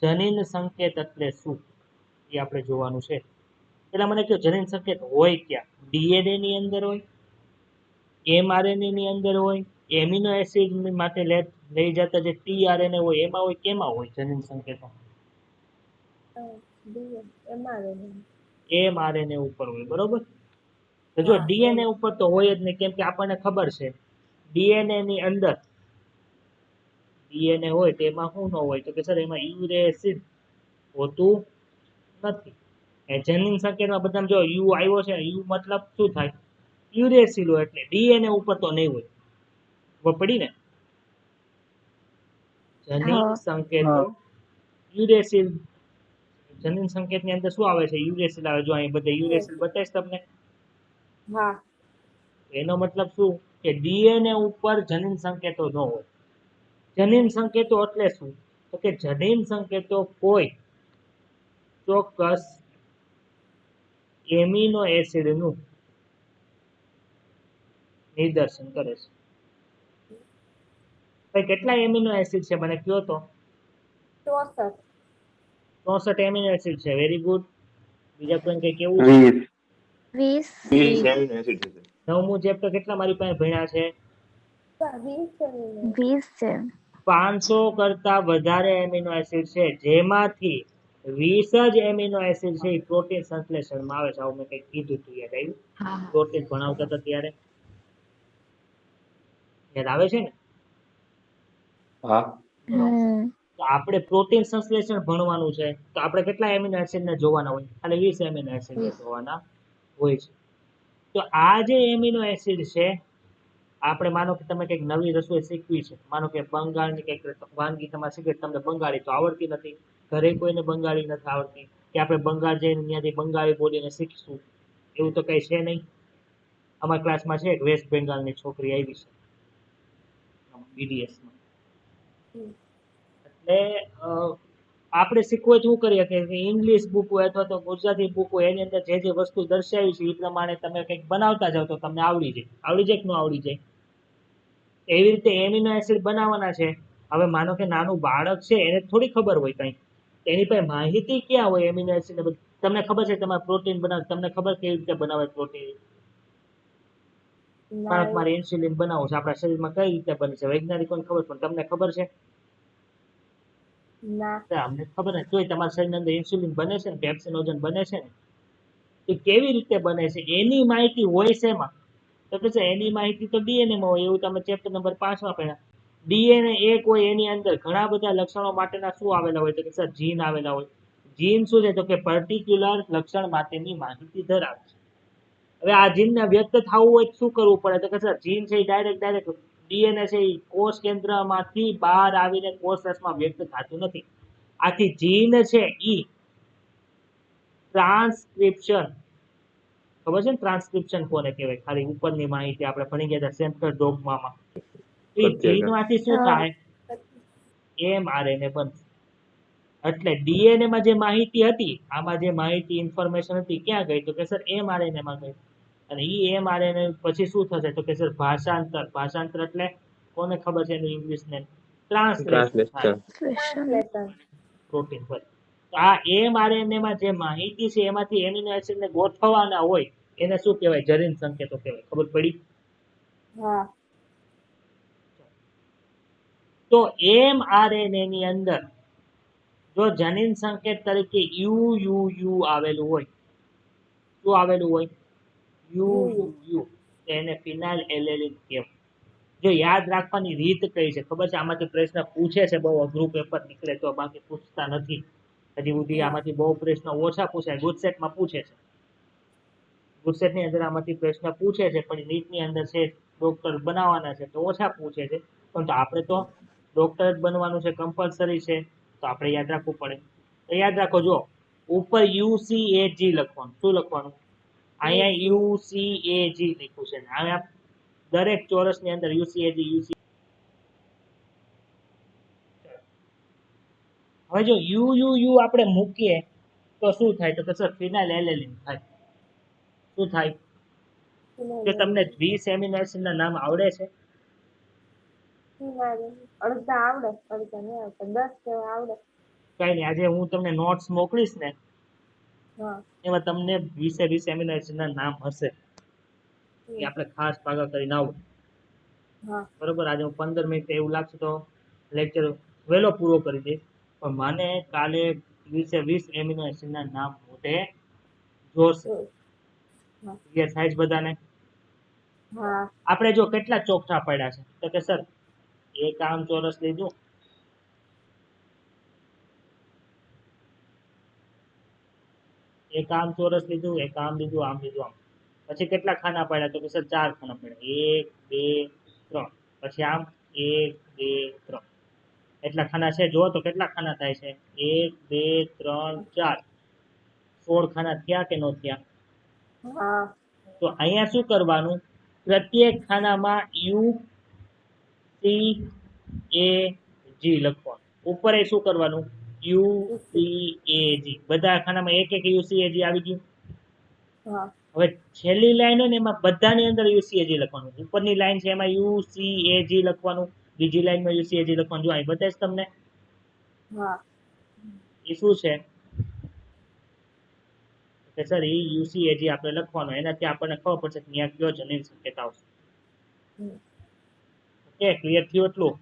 જનીન સંકેત એટલે શું એ આપણે જોવાનું છે. પેલા મને કહો જનીન સંકેત હોય ક્યાં? ડીએનએ ની અંદર હોય, એમઆરએનએ ની અંદર હોય, એમિનો એસિડ માટે લઈ જતા જે ટીઆરએનએ હોય એમાં હોય, કેમાં હોય જનીન સંકેતો? એમઆરએનએ ઉપર હોય, બરોબર. તો જો ડીએનએ ઉપર તો હોય જ નહીં, કેમ કે આપણને ખબર છે ડીએનએ ની અંદર ડીએનએ હોય તેમાં શું ન હોય, તો કે સર એમાં યુરિક એસિડ હોતું નથી. એ જનીન સંકેતમાં બધા જો યુ આવ્યો છે, યુ મતલબ શું થાય? યુરિક એસિડ હોય, એટલે ડીએનએ ઉપર તો નહીં હોય. ખબર પડી ને? જનીન સંકેતો યુરિક એસિડ, જનીન સંકેત ની અંદર શું આવે છે? યુરિક એસિડ આવે. જો અહીં બધે યુરિક એસિડ બતાવીશ તમને. હા. એનો મતલબ શું કે ડીએનએ ઉપર જનીન સંકેતો ન હોય. જનીન સંકેતો એટલે શું? તો કે જનીન સંકેતો કોઈ ચોક્કસ એમિનો એસિડ નું નિદર્શન કરે છે. ભાઈ કેટલા એમિનો એસિડ છે મને કયો તો? 64. 64 એમિનો એસિડ છે. Very good. બીજા કોઈ કઈ કેવું છે? 20 એમિનો એસિડ છે. નવમું ચેપ્ટર કેટલા મારી પાસે ભણ્યા છે? 20 છે. 500 કરતા વધારે એમિનો એસિડ છે, જેમાંથી 20 જ એમિનો એસિડ છે એ પ્રોટીન સંશ્લેષણમાં આવે છે. આવું મેં કંઈક કીધું હતું, યાદ આવ્યું? પ્રોટીન ભણાવતા હતા ત્યારે યાદ આવે છે ને? હા. તો આપણે પ્રોટીન સંશ્લેષણ ભણવાનું છે, તો આપણે કેટલા એમિનો એસિડ ને જોવાના હોય? ખાલી 20 એમિનો એસિડ જોવાના હોય છે. તો આ જે એમિનો એસિડ છે, આપણે માનો કે તમે કંઈક નવી રસોઈ શીખવી છે, માનો કે બંગાળની કંઈક વાનગી તમારે શીખવી, તમને બંગાળી તો આવડતી નથી, ઘરે કોઈને બંગાળી નથી આવડતી, કે આપણે બંગાળ જઈને ત્યાંથી બંગાળી બોલીને શીખશું, એવું તો કઈ છે નહીં. અમારા ક્લાસમાં છે એક વેસ્ટ બેંગાલની છોકરી આવી છે બીડીએસમાં. એટલે આપણે શીખવું શું કરીએ કે ઇંગ્લિશ બુક હોય અથવા તો ગુજરાતી બુક હોય એની અંદર જે જે વસ્તુ દર્શાવી છે એ પ્રમાણે તમે કંઈક બનાવતા જાઓ તો તમને આવડી જાય કે ન આવડી જાય. એવી રીતે એમિનો એસિડ બનાવવાના છે. હવે માનો કે નાનું બાળક છે, એને થોડી ખબર હોય કંઈ, એની પાસે માહિતી ક્યાં હોય એમિનો એસિડ? તમને ખબર છે તમારે પ્રોટીન બનાવે, તમને ખબર કેવી રીતે બનાવે પ્રોટીન? મારે ઇન્સ્યુલિન બનાવવું છે, આપણા શરીરમાં કઈ રીતે બને છે વૈજ્ઞાનિકોને ખબર, પણ તમને ખબર છે? અમને ખબર નથી. તોય તમારા શરીરની અંદર ઇન્સ્યુલિન બને છે ને, પેપ્સિનોજન બને છે ને, એ કેવી રીતે બને છે એની માહિતી હોય છે એમાં. તો કે એની માહિતી તો ડીએનએ માં હોય, એવું તમે ચેપ્ટર નંબર 5 માં ભણ્યા. ડીએનએ એક હોય, એની અંદર ઘણા બધા લક્ષણો માટેના શું આવેલા હોય? તો કે સર જીન આવેલા હોય. જીન શું છે? તો કે પર્ટિક્યુલર લક્ષણ માટેની માહિતી ધરાવે છે. હવે આ જીનને વ્યક્ત થવું હોય શું કરવું પડે? તો કે સર જીન છે એ ડાયરેક્ટ ડીએનએ છે એ કોષ કેન્દ્રમાંથી બહાર આવીને કોષ રસમાં વ્યક્ત થતું નથી. આથી જીન છે ઈ ટ્રાન્સક્રિપ્શન, ખબર છે ને ટ્રાન્સક્રિપ્શન કોને કહેવાય? ખાલી ઉપરની માહિતી આપણે ભણી ગયા હતા સેન્ટ્રલ ડોગમામાં. એ જીનમાંથી શું થાય? એમઆરએનએ બનશે. એટલે ડીએનએ માં જે માહિતી હતી, આમાં જે માહિતી ઇન્ફોર્મેશન હતી ક્યાં ગઈ? તો કે સર એમઆરએનએ માં ગઈ. અને ઈ એમઆરએનએ પછી શું થશે? તો કે સર ભાષાંતર. ભાષાંતર એટલે કોને ખબર છે એનું ઇંગ્લિશ ને? ટ્રાન્સલેશન. પ્રોટીન પર આ એમઆરએનએ માં જે માહિતી છે એમાંથી એમિનો એસિડ ને ગોઠવવાના હોય એને શું કહેવાય? જનીન સંકેતો કહેવાય. ખબર પડી? હા. તો એમઆરએનએ ની અંદર જો જનીન સંકેત તરીકે યુ આવેલું હોય, શું આવેલું હોય? યુ, એને ફિનાઇલ એલેનિન કહેવાય. જો યાદ રાખવાની રીત કઈ છે ખબર છે? આમાંથી પ્રશ્ન પૂછે છે, બહુ અઘરું પેપર નીકળે તો, બાકી પૂછતા નથી. હજી સુધી આમાંથી બહુ પ્રશ્ન ઓછા પૂછાય. ગુજસેટમાં પૂછે છે, ગુજસેટની અંદર આમાંથી પ્રશ્ન પૂછે છે, પણ નીટની અંદર છે ડોક્ટર બનાવવાના છે તો ઓછા પૂછે છે. પણ આપણે તો ડોક્ટર જ બનવાનું છે, કમ્પલસરી છે, તો આપણે યાદ રાખવું પડે. તો યાદ રાખો, જો ઉપર યુસીએજી લખવાનું. શું લખવાનું? અહીંયા યુસીએજી લખ્યું છે. અહીંયા દરેક ચોરસની અંદર યુસીએજી. હવે જો યુ આપણે મૂકીએ તો શું થાય? તો કે સર ફિનાઇલ એલેનિન થાય. શું થાય? કે તમને 20 એમિનો એસિડ ના નામ આવડે છે? અડધા આવડે, અડધા નહીં આવડે, 10 જેવા આવડે. કઈ નહીં, આજે હું તમને નોટ્સ મોકલીશ ને હા એમાં તમને 20 એમિનો એસિડના નામ હશે, એ આપણે ખાસ ભાગા કરીને આવું. હા બરોબર, આજે હું 15 મિનિટ એવું લાગશે તો લેક્ચર વહેલો પૂરો કરી દઈશ, પણ મને કાલે 20 એમિનો એસિડના નામ મોઢે જોશે. હા ક્લિયર થાય છે બધાને? હા આપણે જો કેટલા ચોકઠા પડ્યા છે, તો કે સર એક આમ ચોરસ લીધું, એક આમ ચોરસ લીધું, એક આમ લીધું, આમ લીધું, આમ. પછી કેટલા ખાના પડ્યા, તો કે સર 4 ખાના પડ્યા, 1 2 3. પછી આમ 1 2 3. એટલા ખાના છે. જો તો કેટલા ખાના થાય છે? 1 2 3 4. 16 ખાના થયા કે ન થયા? હા તો અહીંયા શું કરવાનું, પ્રત્યેક ખાનામાં યુ સી એ જી લખવાનું. ઉપર એ શું કરવાનું, યુ સી એ જી. બધા ખાનામાં એક એક યુ સી એ જી આવી ગયું. હા હવે છેલ્લી લાઈન હોય ને એમાં બધાની અંદર યુ સી એ જી લખવાનું. ઉપરની લાઈન છે એમાં યુ સી એ જી લખવાનું, બીજી લાઈનમાં યુ સી એ જી લખવાનું. જો અહીં બતાવીશ તમને, હા એ શું છે કે સર એ યુસીએજી આપણે લખવાનું, એનાથી આપણને ખબર પડશે કે ત્યાં કયો જનીન સંકેત આવશે. હમ. ઓકે, ક્લિયર થયું એટલું?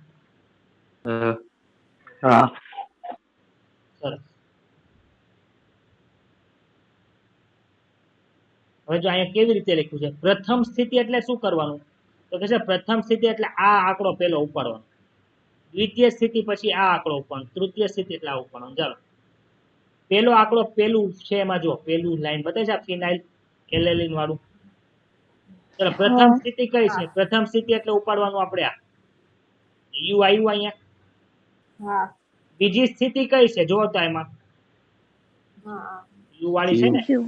હા સરસ. હવે જો અહીંયા કેવી રીતે લખ્યું છે, પ્રથમ સ્થિતિ એટલે શું કરવાનું, તો કે છે પ્રથમ સ્થિતિ એટલે આ આંકડો પેલો ઉપાડવાનો, દ્વિતીય સ્થિતિ પછી આ આંકડો ઉપાડવાનો, તૃતીય સ્થિતિ એટલે આ ઉપાડવાનો. ચાલો, પેલો આંકડો પેલું છે એમાં જો પેલું લાઈન બતાવે છે ફિનાઇલ એલેનિન વાળું. ચલો, પ્રથમ હા સ્થિતિ કઈ છે? પ્રથમ સ્થિતિ એટલે ઉપાડવાનું આપણે આ યુ આવ્યું અહીંયા. હા બીજી સ્થિતિ કઈ છે? જો તો એમાં હા યુ વાળી છે ને, યુ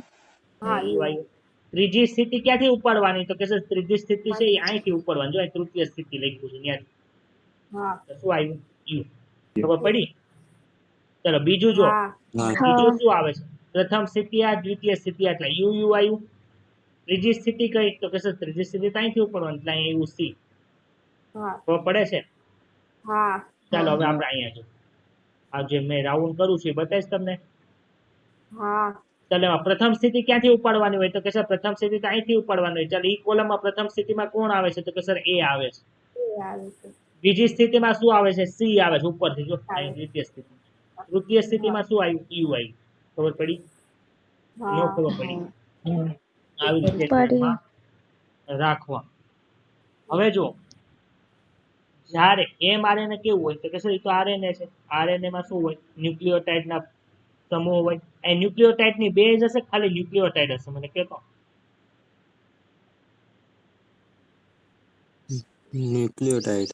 હા યુ આવ્યું. ત્રીજી સ્થિતિ ક્યાંથી ઉપાડવાની, તો કે સર ત્રીજી સ્થિતિ છે એ અહીંથી ઉપાડવાની. જો અહીં તૃતીય સ્થિતિ લખ્યું છે ત્યાંથી. હા તો શું આવ્યું? યુ. ખબર પડી? ચલો બીજું જો, હા બીજું હા શું આવે છે? પ્રથમ સ્થિતિ આ, દ્વિતીય સ્થિતિ એટલે યુ યુ આવ્યું. ત્રીજી સ્થિતિ કઈ, તો કે સર ત્રીજી સ્થિતિ તો અહીંથી ઉપાડવાની એટલે અહીં એવું સી. હા ખબર પડે છે? હા ચાલો હવે આપણે અહીંયા જો આ જે મેં રાઉન્ડ કરું છું એ બતાવીશ તમને. હા ચાલો એમાં પ્રથમ સ્થિતિ ક્યાંથી ઉપાડવાની હોય, તો કે સર પ્રથમ સ્થિતિ તો અહીંથી ઉપાડવાની હોય. ચાલો ઈ કોલમમાં પ્રથમ સ્થિતિમાં કોણ આવે છે, તો કે સર એ આવે છે. એ આવે છે બીજી સ્થિતિમાં શું આવે છે? સી આવે છે ઉપરથી. જો આવે અહીં દ્વિતીય સ્થિતિ. તૃતીય સ્થિતિમાં શું આવ્યું? યુ આવ્યું. ખબર પડી? ન હા ખબર પડી? આવી રીતે પડી ધ્યાનમાં રાખવા. હવે જો જ્યારે mRNA કેવું હોય, તો કે સર એ તો આરએનએ છે. આરએનએ માં શું હોય? ન્યુક્લિયોટાઇડના સમૂહ હોય. એ ન્યુક્લિયોટાઇડની બેઝ હશે, ખાલી ન્યુક્લિયોટાઇડ હશે? મને કહેતો. ન્યુક્લિયોટાઇડ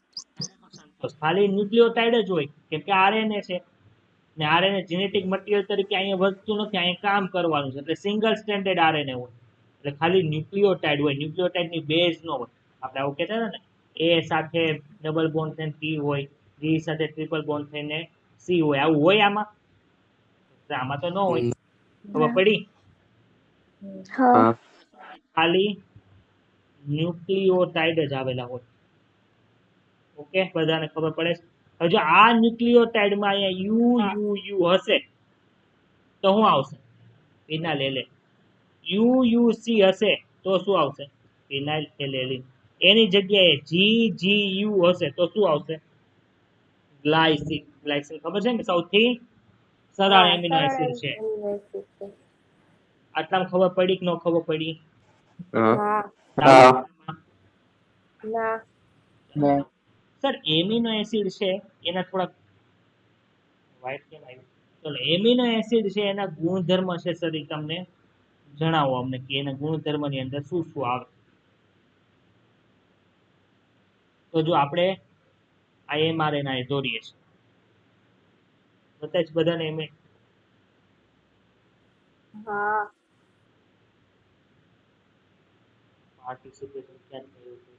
ખાલી ન્યુક્લિયોટાઇડ જ હોય, કેમ કે આરએનએ છે ને આરએનએ જેનેટિક મટીરિયલ તરીકે અહીંયા વધતું નથી, અહીંયા કામ કરવાનું છે. એટલે સિંગલ સ્ટેન્ડર્ડ આરએનએ હોય, એટલે ખાલી ન્યુક્લિયોટાઇડ હોય, ન્યુક્લિયોટાઇડની બેઝ ન હોય. આપણે આવું કહેતા હતા ને, એ સાથે ડબલ બોન્ડ થઈને પી હોય, જી સાથે ટ્રિપલ બોન્ડ થઈને સી હોય. આવું હોય આમાં? આમાં તો ન હોય. ખબર પડી? હા હા ખાલી ન્યુક્લિયોટાઇડ જ આવેલા હોય. ઓકે, બધાને ખબર પડે છે? હવે જો આ ન્યુક્લિયોટાઇડમાં અહીંયા યુ હા યુ યુ હશે તો શું આવશે? ફિનાઇલ એલેનિન. યુ યુ સી હશે તો શું આવશે? ફિનાઇલ એલેનિન. એની જગ્યાએ જી જી યુ હશે તો શું આવશે? ગ્લાયસિન. ગ્લાયસિન ખબર છે ને, સૌથી સરળ હા એમિનો સરળ એસિડ છે. એવી એસિડ છે આટલામાં ખબર પડી કે ન ખબર પડી? હા હા હા ના સર એમિનો એસિડ છે એના થોડાક વ્હાઈટ કેમ આવ્યું? ચલો, એમિનો એસિડ છે એના ગુણધર્મ છે સર, એ તમને જણાવો અમને કે એના ગુણધર્મની અંદર શું શું આવે. તો જો આપણે આ mRNA દોરીએ છીએ, બતાય છે બધાને એમ હા પાર્ટિસિપેશન ક્યાં થયું છે?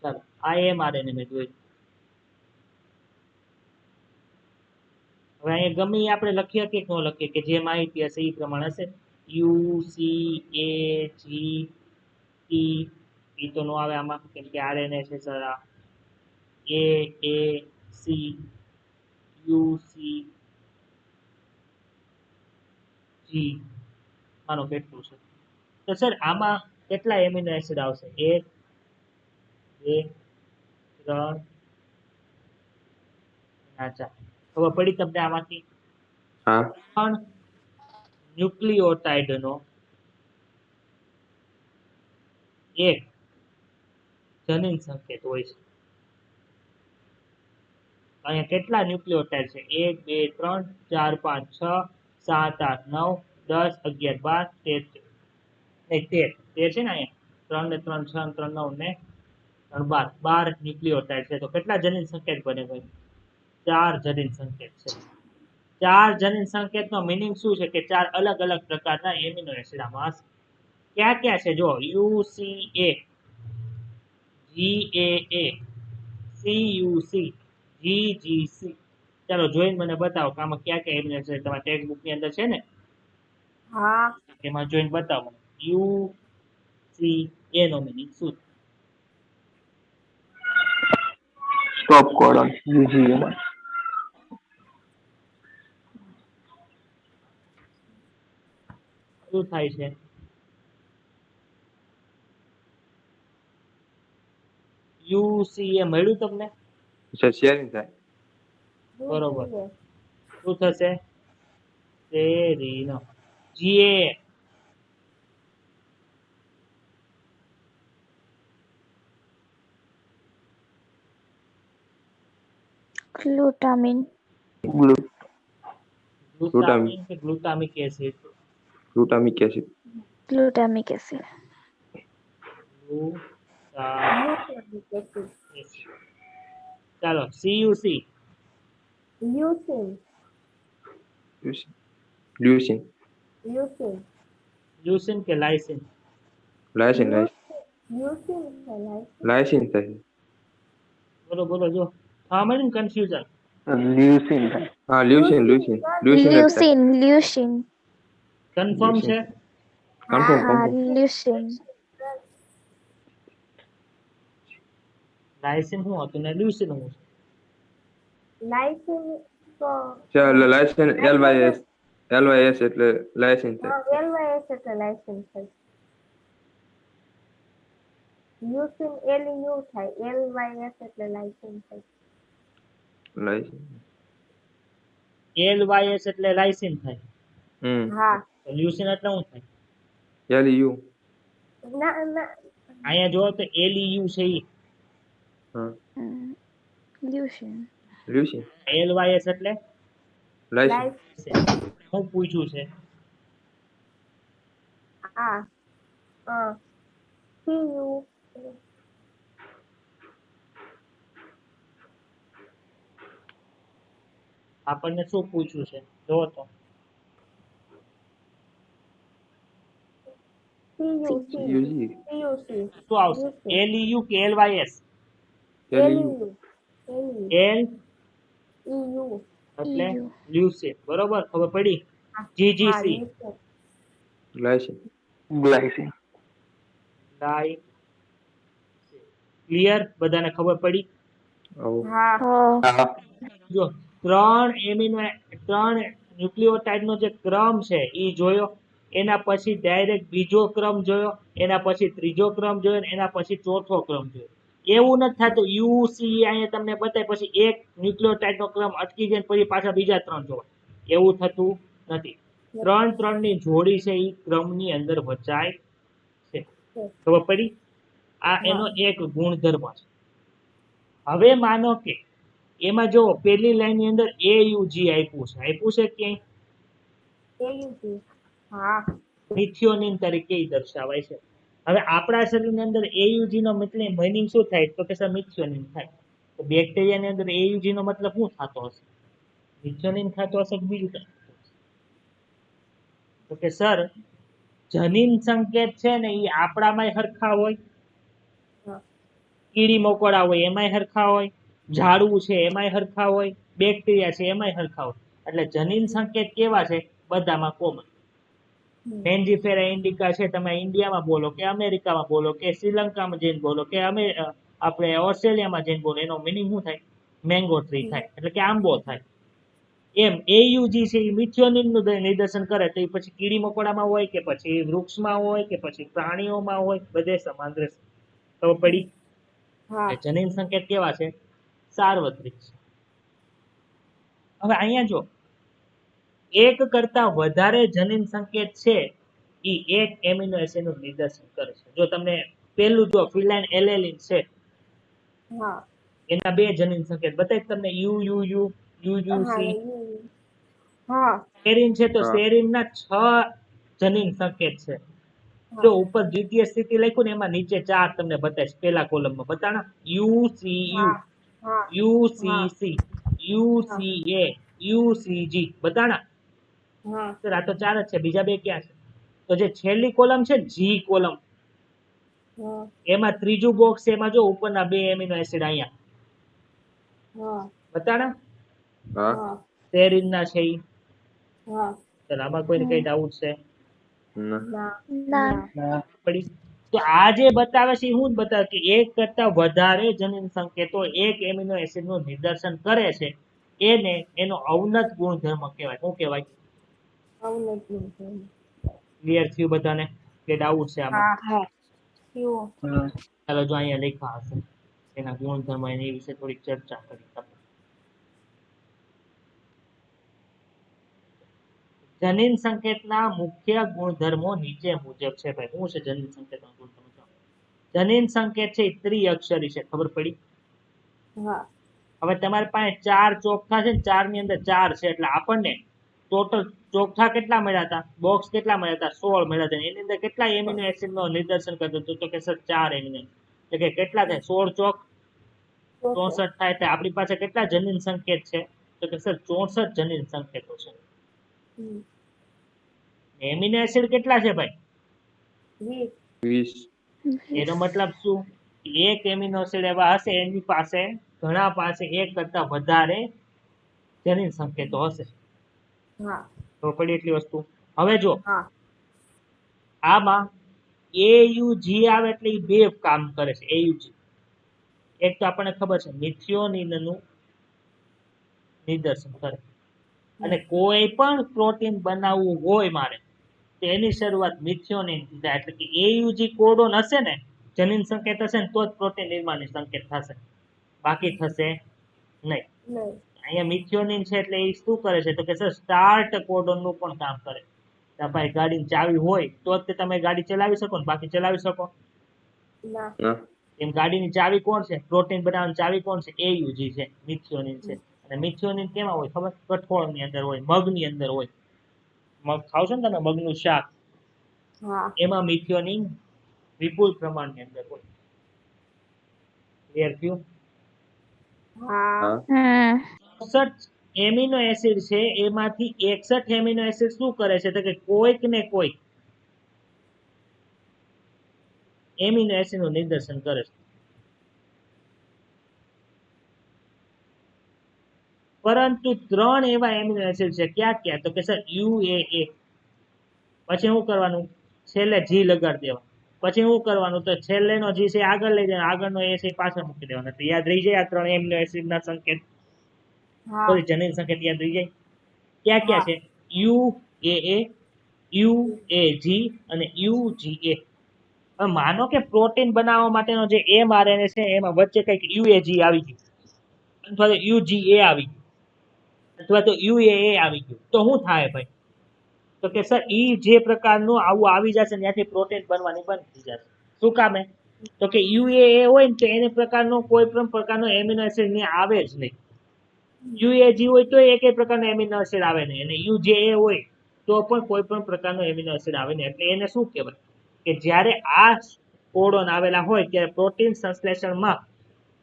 ચાલો, આ mRNA મેં જોઈ. હવે અહીંયા ગમે એ આપણે લખીએ કે ન લખીએ, કે જે માહિતી હશે એ પ્રમાણે હશે. U C A G T, ઈ તો નો આવે આમાં કેમ કે આરએનએ છે સર. આ એ સી UCG આનું કેટલું છે? તો સર આમાં કેટલા એમિનો એસિડ આવશે? 1 2 3 4. ખબર પડી તમને આમાંથી? હા 3 ન્યુક્લિયોટાઇડનો એક જનીન સંકેત હોય છે. અહીંયા કેટલા ન્યુક્લિયોટાઇડ છે? 1 2 3 4 5 6 7 8 9 10 11 12 13 13 છે ને અહીંયા 3 ને 3 6 ને 3 9 ને 3 12 ન્યુક્લિયોટાઇડ છે. તો કેટલા જનીન સંકેત બને ભાઈ? 4 જનીન સંકેત છે. 4 જનીન સંકેતનો મીનિંગ શું છે? કે 4 અલગ અલગ પ્રકારના એમિનો એસિડ આમાં હશે. ક્યાં ક્યાં છે? જો UCA GAA CUC GGC. ચાલો જોઈને મને બતાવો કે આમાં ક્યાં ક્યાં એમિનો એસિડ તમારા ટેક્સ્ટ બુક ની અંદર છે ને? હા. એમાં જોઈને બતાવો. UCA નો મીનિંગ શું? સ્ટોપ કોડન UGA શું થાય છે? UCA મળ્યું તમને? શેરિંગ થાય. બરોબર. UCA. શું થશે? સેરીનો. GA Glutamin. ગ્લુટામિન કે glutamic acid? Glutamic acid Glutamic acid. Glutamic Glutamic acid. Acid. ચાલો CUC Leucine. લ્યુસિન Leucine. લ્યુસિન કે લાઇસિન? લાયસિન Leucine છે લાઈસિન. લાયસિન થાય. બોલો બોલો જો હા મને કન્ફ્યુઝન. લ્યુસિન થાય. હા લ્યુસિન લ્યુસિન લ્યુસિન જ થાય. Leucine. કન્ફર્મ છે? Confirm Leucine. લાઇસિન શું હતું ને લ્યુસિન શું છે? લાઈસિન તો ચાલો લાયસિન LYS એટલે લાયસિન થાય. LYS એટલે લાઈસિન થાય. Leucine LEU થાય. LYS એટલે લાઈસિન થાય. લાયસિન LYS એટલે લાઇસિન થાય. હા. તો લ્યુસિન એટલે શું થાય? LEU ના ના અહીંયા જો તો LEU છે ઈ. હા Leucine. લ્યુસિન LYS એટલે લાયસિન લાઈસિન. હું પૂછ્યું છે? આ CU આપણને શું પૂછ્યું છે? જો તો CUC UG CUC શું આવશે? LEU કે LYS? LEU L EU એટલે EU. લ્યુસિન. બરોબર ખબર પડી? GGC લાયસિન ગ્લાયસિન ડાઈ. ક્લિયર? બધાને ખબર પડી? હા Oh. જો ત્રણ ન્યુક્લિયોટાઇડ નો જે ક્રમ છે એ જોયો, એના પછી ડાયરેક્ટ બીજો ક્રમ જોયો, એના પછી ત્રીજો ક્રમ જોયો, એના પછી ચોથો ક્રમ જોયો. એવું નથી થતું UC અહીંયા તમને બતાય પછી એક ન્યુક્લિયોટાઇડ નો ક્રમ અટકી જાય પછી પાછા બીજા ત્રણ જોવા. એવું થતું નથી. ત્રણ ની જોડી છે એ ક્રમની અંદર વચાય છે. ખબર પડી? આ એનો એક ગુણધર્મ છે. હવે માનો કે એમાં જો પેલી લાઈન ની અંદર AUG આપ્યું છે ક્યાંય? AUG હા મિથિયોનિન તરીકે ઈ દર્શાવાય છે. હવે આપણા શરીરની અંદર AUG નો મીનિંગ શું થાય? તો કે સર મિથિયોનિન થાય. તો બેક્ટેરિયાની અંદર AUG નો મતલબ શું થતો હશે? મિથિયોનિન થતો હશે કે બીજું કંઈ? તો કે સર જનીન સંકેત છે ને એ આપણામાંય હરખા હોય, કીડી મકોડા હોય એમાંય હરખા હોય, ઝાડવું છે એમાંય હરખા હોય, બેક્ટેરિયા છે એમાંય હરખા હોય. એટલે જનીન સંકેત કેવા છે? બધામાં કોમન. મેન્જીફેરા ઇન્ડિકા છે, તમે ઇન્ડિયામાં બોલો કે અમેરિકામાં બોલો કે શ્રીલંકામાં જઈને બોલો કે આપણે ઓસ્ટ્રેલિયામાં જઈને બોલો, એનો મીનિંગ શું થાય? મેંગો ટ્રી થાય, એટલે કે આંબો થાય. એમ AUG છે એ મિથિયોનિન નું નિદર્શન કરે તો એ પછી કીડી મકોડામાં હોય કે પછી વૃક્ષમાં હોય કે પછી પ્રાણીઓમાં હોય બધે સમાન રહેશે. ખબર પડી? હા એ જનીન સંકેત કેવા છે? સાર્વત્રિક છે. હવે અહીંયા જો એક કરતા વધારે જનીન સંકેત છે એ એક એમિનો એસિડ નું નિદર્શન કરે છે. જો તમને પેલું જો ફિનાઇલ એલેનિન છે હા એના 2 જનીન સંકેત બતાવી તમને UUU UUC. હા હા સેરીન છે તો હા સેરીન ના 6 જનીન સંકેત છે. જો હા ઉપર દ્વિતીય સ્થિતિ લખ્યું ને એમાં નીચે 4 તમને બતાવીશ પેલા કોલમમાં બતાણા UCU હા હા UCC હા UCA UCG બતાણા. હા સર આ તો 4 જ છે બીજા 2 ક્યાં છે? તો જે છેલ્લી કોલમ છે જી કોલમ હા એમાં ત્રીજું બોક્સ છે એમાં જો ઉપરના 2 એમિનો એસિડ અહીંયા હા બતાણા હા હા સેરીન ના છે ઈ. હા ચાલ આમાં કોઈને કઈ ડાઉટ છે? ના ના ના. ના પડી. તો આ જે બતાવે છે એ હું જ બતાવે કે એક કરતા વધારે જનીન સંકેતો એક એમિનો એસિડ નું નિદર્શન કરે છે એને એનો અવનત ગુણધર્મ કહેવાય. શું કહેવાય? આવું નથી ક્લિયર થયું બધાને કે ડાઉટ છે આમાં? હા હા કયું ચાલો જો અહીંયા લખ્યા હશે એના ગુણધર્મ એની વિશે થોડીક ચર્ચા કરી આપણે. જનીન સંકેતના મુખ્ય ગુણધર્મો નીચે મુજબ છે. ભાઈ શું છે જનીન સંકેતનો ગુણધર્મ? જનીન સંકેત છે એ ત્રિઅક્ષરી છે. ખબર પડી? હા હવે તમારી પાસે 4 ચોકઠા છે ને 4 ની અંદર 4 છે એટલે આપણને ટોટલ ચોકઠા કેટલા મળ્યા હતા? બોક્સ કેટલા મળ્યા હતા? 16 મળ્યા હતા. એની અંદર કેટલા એમિનો એસિડ નો નિદર્શન કરતો હતો? તો કે સર 4 એમિનો. એટલે કે કેટલા થાય? 16 ચોક 64 થાય. એટલે આપણી પાસે કેટલા જનીન સંકેત છે? તો કે સર 64 જનીન સંકેતો છે. એમિનો એસિડ કેટલા છે ભાઈ? 20 20 એનો 20. મતલબ શું? એક એમિનો એસિડ એવા હશે એની પાસે ઘણા પાસે એક કરતા વધારે જનીન સંકેતો હશે. હા તો પડી એટલી વસ્તુ. હવે જો હા આમાં AUG આવે એટલે એ 2 કામ કરે છે. AUG એક તો આપણને ખબર છે મિથિયોનિન નું નિદર્શન કરે અને કોઈ પણ પ્રોટીન બનાવવું હોય મારે તો એની શરૂઆત મિથિયોનિન થી થાય. એટલે કે AUG કોડોન હશે ને જનીન સંકેત હશે ને તો જ પ્રોટીન નિર્માણની સંકેત થશે, બાકી થશે નહીં. નહીં અહીંયા મિથિયોનિન છે એટલે એ શું કરે છે તો કે સર સ્ટાર્ટ કોડોન નું પણ કામ કરે. તમારી ગાડીની ચાવી હોય તો જ તમે ગાડી ચલાવી શકો ને, બાકી ચલાવી શકો? ના ના એમ ગાડીની ચાવી કોણ છે? પ્રોટીન બનાવવાની ચાવી કોણ છે? AUG છે, મિથિયોનિન છે. અને મિથિયોનિન કેમાં હોય ખબર? કઠોળની અંદર હોય, મગની અંદર હોય. મગ ખાવ છો ને તમે મગનું શાક, હા એમાં મિથિયોનિન વિપુલ પ્રમાણની અંદર હોય. ક્લિયર થયું? હા હા 64 એમિનો એસિડ છે એમાંથી 61 એમિનો એસિડ શું કરે છે તો કે કોઈક ને કોઈક એમિનો એસિડ નું નિદર્શન કરે છે. પરંતુ 3 એવા એમિનો એસિડ છે. ક્યાં ક્યાં? તો કે સર UAA. પછી શું કરવાનું? છેલ્લે G લગાડી દેવાનું. પછી શું કરવાનું? તો છેલ્લેનો G છે આગળ લઈ જવાનો, આગળનો A છે પાછળ મૂકી દેવાનો. તો યાદ રહી જાય આ 3 એમિનો એસિડ ના સંકેત. હા સોરી જનીન સંકેત યાદ રહી જાય. ક્યાં ક્યાં હા છે? UAA UAG અને UGA. હવે માનો કે પ્રોટીન બનાવવા માટેનો જે mRNA છે એમાં વચ્ચે કંઈક UAG આવી ગયું અથવા તો UGA આવી ગયું અથવા તો UAA આવી ગયું તો શું થાય ભાઈ? તો કે સર ઈ જે પ્રકારનું આવું આવી જશે ત્યાંથી પ્રોટીન બનવાની બંધ થઈ જશે. શું કામે? તો કે UAA હોય ને તો એને પ્રકારનો કોઈ પણ પ્રકારનો એમિનો એસિડ ને આવે જ નહીં. UAG હોય તો એક પ્રકારનો એમિનો એસિડ આવે નહીં અને UJA હોય તો પણ કોઈ પણ પ્રકારનો એમિનો એસિડ આવે નહીં. એટલે એને શું કહેવાય કે જ્યારે આ કોડોન આવેલા હોય ત્યારે પ્રોટીન સંશ્લેષણમાં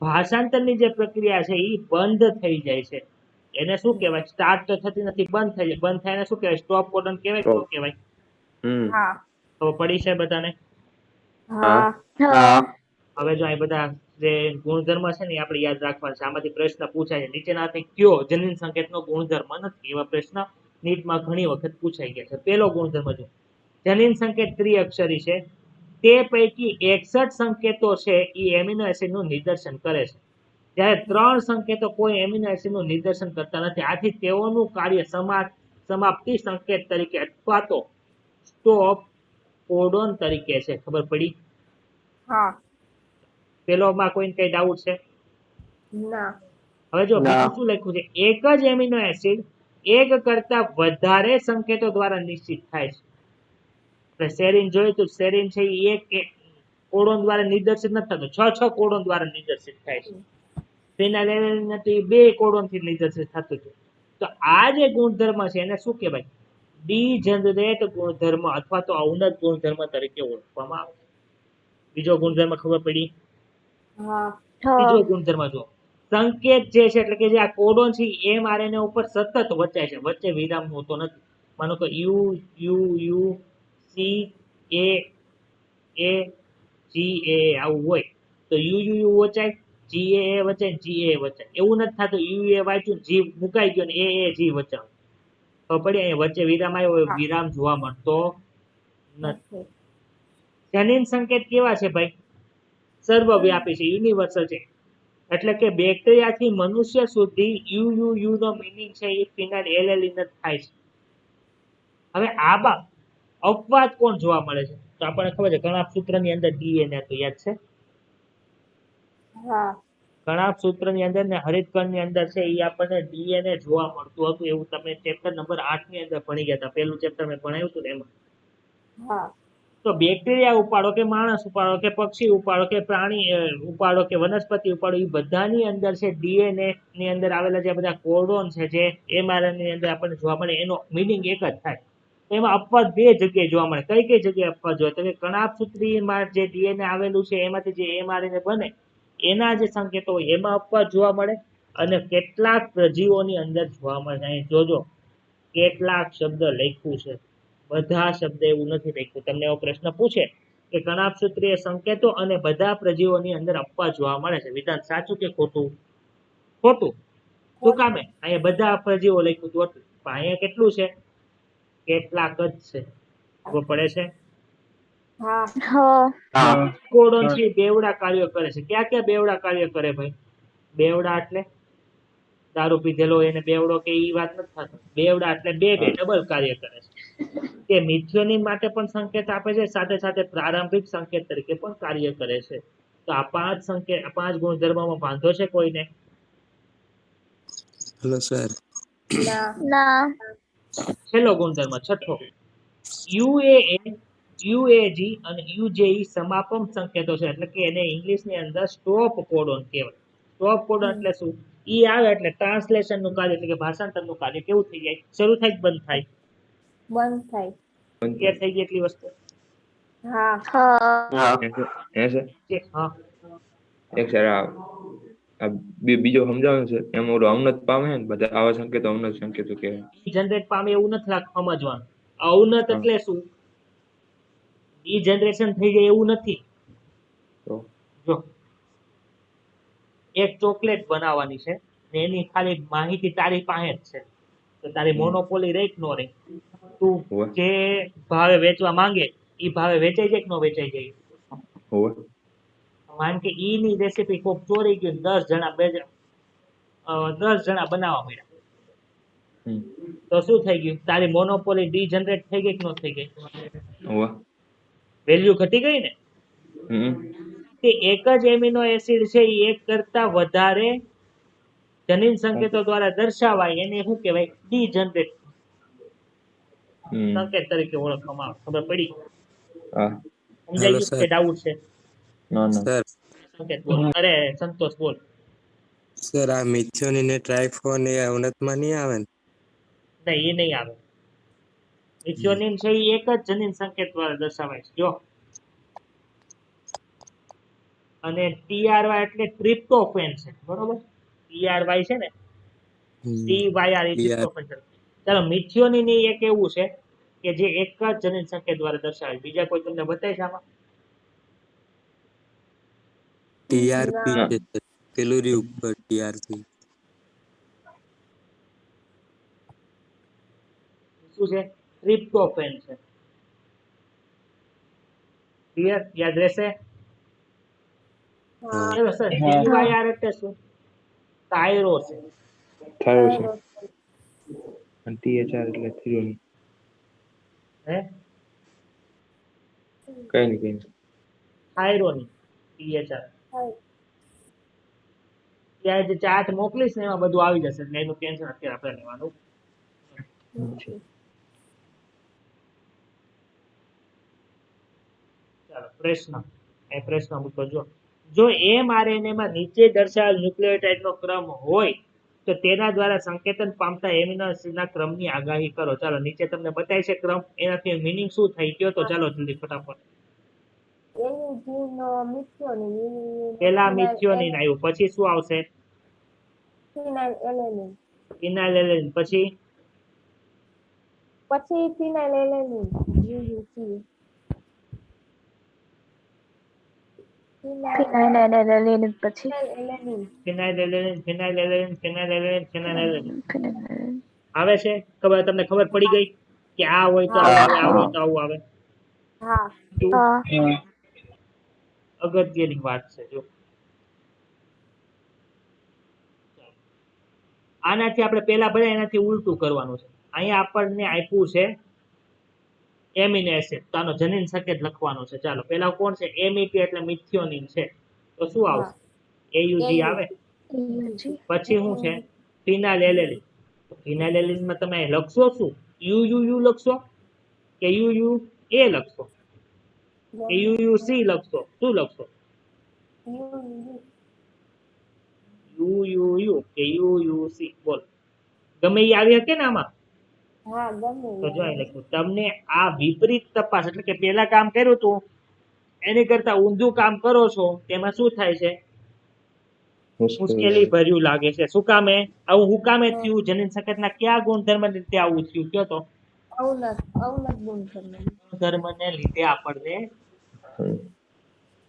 ભાષાંતરની જે પ્રક્રિયા છે એ બંધ થઈ જાય છે. એને શું કહેવાય? સ્ટાર્ટ તો થતી નથી, બંધ થઈ જાય. બંધ થાય એને શું કહેવાય? સ્ટોપ કોડોન કહેવાય કે ન કહેવાય? હા તો પડી છે બધાને? હા હા. હવે જો આ બધા જે ગુણધર્મ છે ને એ આપણે યાદ રાખવાના છે. આમાંથી પ્રશ્ન પૂછાય છે નીચેનામાંથી કયો જનીન સંકેતનો ગુણધર્મ નથી? એવા પ્રશ્ન નીટમાં ઘણી વખત પૂછાઈ ગયા છે. પહેલો ગુણધર્મ જો જનીન સંકેત ત્રિઅક્ષરી છે તે પૈકી 61 સંકેતો છે એ એમિનો એસિડ નું નિદર્શન કરે છે. જ્યારે 3 સંકેતો કોઈ એમિનો એસિડનું નિદર્શન કરતા નથી. આથી તેઓનું કાર્ય સમાપ્તિ સંકેત તરીકે અથવા તો સ્ટોપ કોડોન તરીકે છે. ખબર પડી? હા. પેલોમાં કોઈને કઈ ડાઉટ છે? ના. હવે જો ના. બીજું શું લખ્યું છે, એક જ એમિનો એસિડ એક કરતા વધારે સંકેતો દ્વારા નિશ્ચિત થાય છે. આપણે સેરીન જોયું તો સેરીન છે એ એક કોડોન દ્વારા નિર્દેશિત નથી થતો, 6 કોડોન દ્વારા નિર્દેશિત થાય છે. ફિનાઇલેનિન નથી 2 કોડોન થી નિર્દેશિત થતું હતું. તો આ જે ગુણધર્મ છે એને શું કહેવાય? ડીજનરેટ ગુણધર્મ અથવા તો અવનત ગુણધર્મ તરીકે ઓળખવામાં આવે છે. બીજો ગુણધર્મ ખબર પડી? હા. ત્રીજો ગુણધર્મ જો સંકેત જે છે એટલે કે જે આ કોડોન છે mRNA ઉપર સતત વચાય છે, વચ્ચે વિરામ હોતો નથી. માનો કે યુ યુ યુ સી એ એ જી એ આવું હોય તો યુ યુ યુ વચાય, જી એ વચાય, જી એ વચાય. એવું નથી થતું યુ એ વાંચ્યું જી મુકાઈ ગયો ને એ જી વચાવ. ખબર પડી? અહીંયા વચ્ચે વિરામ આવ્યો હોય, હા. વિરામ જોવા મળતો નથી. નથી. જનીન સંકેત કેવા છે ભાઈ? સર્વવ્યાપી છે, યુનિવર્સલ છે. એટલે કે બેક્ટેરિયાથી મનુષ્ય સુધી યુ નો મીનિંગ છે એ ફિનાઇલ એલેનિન જ થાય છે. હવે આમાં અપવાદ કોણ જોવા મળે છે? તો આપણને ખબર છે કણાભ સૂત્રની અંદર ડીએનએ તો યાદ છે. હા. કણાભ સૂત્રની અંદર ને હરિતકણની અંદર છે એ આપણને ડીએનએ જોવા મળતું હતું. એવું તમે ચેપ્ટર નંબર 8 ની અંદર ભણી ગયા હતા. પહેલું ચેપ્ટર મેં ભણાવ્યું હતું ને એમાં. હા. તો બેક્ટેરિયા ઉપાડો કે માણસ ઉપાડો કે પક્ષી ઉપાડો કે પ્રાણી ઉપાડો કે વનસ્પતિ ઉપાડો, એ બધાની અંદર છે ડીએનએ ની અંદર આવેલા જે બધા કોડોન છે જે mRNA ની અંદર આપણને જોવા મળે એનો મીનિંગ એક જ થાય. તો એમાં અપવાદ 2 જગ્યાએ જોવા મળે. કઈ કઈ જગ્યાએ અપવાદ જોવા? તો કે કણાભ સૂત્રીમાં જે ડીએનએ આવેલું છે એમાંથી જે mRNA બને એના જે સંકેતો હોય એમાં અપવાદ જોવા મળે, અને કેટલાક પ્રજીવોની અંદર જોવા મળે. અહીં જોજો કેટલાક શબ્દ લખ્યું છે, બધા શબ્દ એવું નથી લખ્યું. તમને એવો પ્રશ્ન પૂછે કે કણાભ સૂત્રીય સંકેતો અને બધા પ્રજીવોની અંદર અપવાદ જોવા મળે છે, વિધાન સાચું કે ખોટું? ખોટું. શું કામે? અહીંયા બધા પ્રજીવો લખ્યું હતું પણ અહીંયા કેટલું છે? કેટલાક જ છે. ખબર પડે છે? હા. હા. કોડોન છે બેવડા કાર્યો કરે છે. ક્યાં ક્યાં બેવડા કાર્ય કરે ભાઈ? બેવડા એટલે દારૂ પીધેલો એને બેવડો કે ઈ વાત નથી થતી. બેવડા એટલે બે ડબલ કાર્ય કરે છે. તે મિથિયોનિન માટે પણ સંકેત આપે છે, સાથે સાથે પ્રારંભિક સંકેત તરીકે પણ કાર્ય કરે છે. તો આ 5 સંકેત, 5 ગુણધર્મમાં વાંધો છે કોઈને? Hello, sir. ના. ના. છેલ્લો ગુણધર્મ છઠ્ઠો, યુએએ યુએજી અને યુજેઈ સમાપન સંકેતો છે. એટલે કે એને ઇંગ્લિશની અંદર સ્ટોપ કોડોન કહેવાય. સ્ટોપ કોડોન એટલે શું? ઈ આવે એટલે ટ્રાન્સલેશન નું કાર્ય એટલે કે ભાષાંતરનું કાર્ય કેવું થઈ જાય? શરૂ થાય કે બંધ થાય? બંધ થાય. ક્લિયર થઈ ગઈ એટલી વસ્તુ? હા. હા. હા. એક સર આ બીજો સમજાવે છે એમ ઓલો અવનત પામે ને બધા આવા સંકેતો અવનત સંકેતો કહેવાય. જનરેટ પામે એવું નથી સમજવાનું. અવનત એટલે શું? ઈ જનરેશન થઈ જાય એવું નથી. તો જો એક ચોકલેટ બનાવવાની છે ને એની ખાલી માહિતી તારી પાસે જ છે, તો તારી મોનોપોલી રહી કે ન રહી? તું હોવે જે ભાવે વેચવા માંગે ઈ ભાવે વેચાઈ જાય કે ન વેચાઈ જાય? હોવે માન કે ઈ ની રેસીપી કોક ચોરી ગયું, 10 જણા 10 જણા બનાવવા મળ્યા, હમ તો શું થઈ ગયું? તારી મોનોપોલી ડીજનરેટ થઈ ગઈ કે ન થઈ ગઈ? હોવે વેલ્યુ ઘટી ગઈ ને? હમ તે એક જ એમિનો એસિડ છે એ એક કરતા વધારે જનીન સંકેતો દ્વારા દર્શાવાય એને શું કહેવાય? ડીજનરેટ સંકેત તરીકે ઓળખવામાં આવે. ખબર પડી? હા Hello, સમજાઈ ગયું sir. કે ડાઉટ છે? ના ના Sir, સંકેત બોલ. અરે સંતોષ બોલ. sir, આ મિથિયોનિન ને ટ્રાઇફોન એ અવનતમાં નહીં આવે ને? નહીં, એ નહીં આવે. મિથિયોનિન છે એ એક જ જનીન સંકેત દ્વારા દર્શાવાય છે. જો અને TRY એટલે ટ્રિપ્ટોફેન છે, બરોબર? TRY છે ને, TYR એ TR, ટ્રિપ્ટોફેન છે. ચાલો, મિથિયોનિન એ એક એવું છે કે જે એક જ જનીન સંકેત દ્વારા દર્શાવાય. બીજા કોઈ તમને બતાવે છે આમાં? TRP ના. છે sir. પેલું રહ્યું ઉપર TRP. શું છે? ટ્રિપ્ટોફેન છે. ક્લિયર? યાદ રહેશે? હા. ચલો સર, TYR એટલે શું? થાયરો છે. થાયો છે થાઇરોસિન. અને THR એટલે થિરોનિન. હે કઈ નહીં થાયરોની THR. ત્યાં જે ચાર્ટ મોકલીશ ને એમાં બધું આવી જશે એટલે એનું ટેન્શન અત્યારે આપણે લેવાનું. ચાલો પ્રશ્ન એ પ્રશ્ન મૂકો જો mRNA માં નીચે દર્શાવેલ ન્યુક્લિયોટાઇડનો ક્રમ હોય તો તેના દ્વારા સંકેતન પામતા એમિનો એસિડના ક્રમની આગાહી કરો. ચાલો નીચે તમને બતાવી છે ક્રમ, એનાથી મિનિંગ શું થઈ ગયો તો ચાલો જલ્દી ફટાફટ. એયુજીનો મિથિયોનિન. પેલા મિથિયોનિન આવ્યું, પછી શું આવશે? ફિનાઇલ એલેનિન. ફિનાઇલેલેનિન, પછી ફિનાઇલ એલેનિન. યુયુસી. ફિનાઇલેલેનિન પછી એલેનિન. ફિનાઇલેલેનિન આવે છે? તમને ખબર પડી ગઈ કે આ હોય તો આવું આવે, આ હોય તો આવું આવે? હા. હા અગત્યની વાત છે. જો આનાથી આપણે પેલા બધા એનાથી ઉલટું કરવાનું છે. અહીંયા આપણને આપ્યું છે એમિનો એસિડ, તો આનો જનીન સંકેત લખવાનો છે. ચાલો પેલા કોણ છે? MEP એટલે મિથિયોનિન છે, તો શું આવશે? AUG આવે. યુજી પછી શું છે? ફિનાઇલેલેનિન. ફિનાઇલેલેનિન માં તમે લખશો શું? UUU લખશો કે UUA લખશો કે UUC લખશો? શું લખશો? UUU કે UUC? બોલ, ગમે એ આવી શકે ને આમાં? હા, ગમે તો જો અહીં લખ્યું, તમને આ વિપરીત તપાસ એટલે કે પેલા કામ કર્યું હતું એની કરતા ઊંધું કામ કરો છો તેમાં શું થાય છે? મુશ્કેલી ભર્યું લાગે છે. શું કામે આવું? હું કામે થયું? જનીન સંકેતના કયા ગુણધર્મ લીધે આવું થયું? કયો તો. અવનત ગુણધર્મ. ગુણધર્મને લીધે આપણને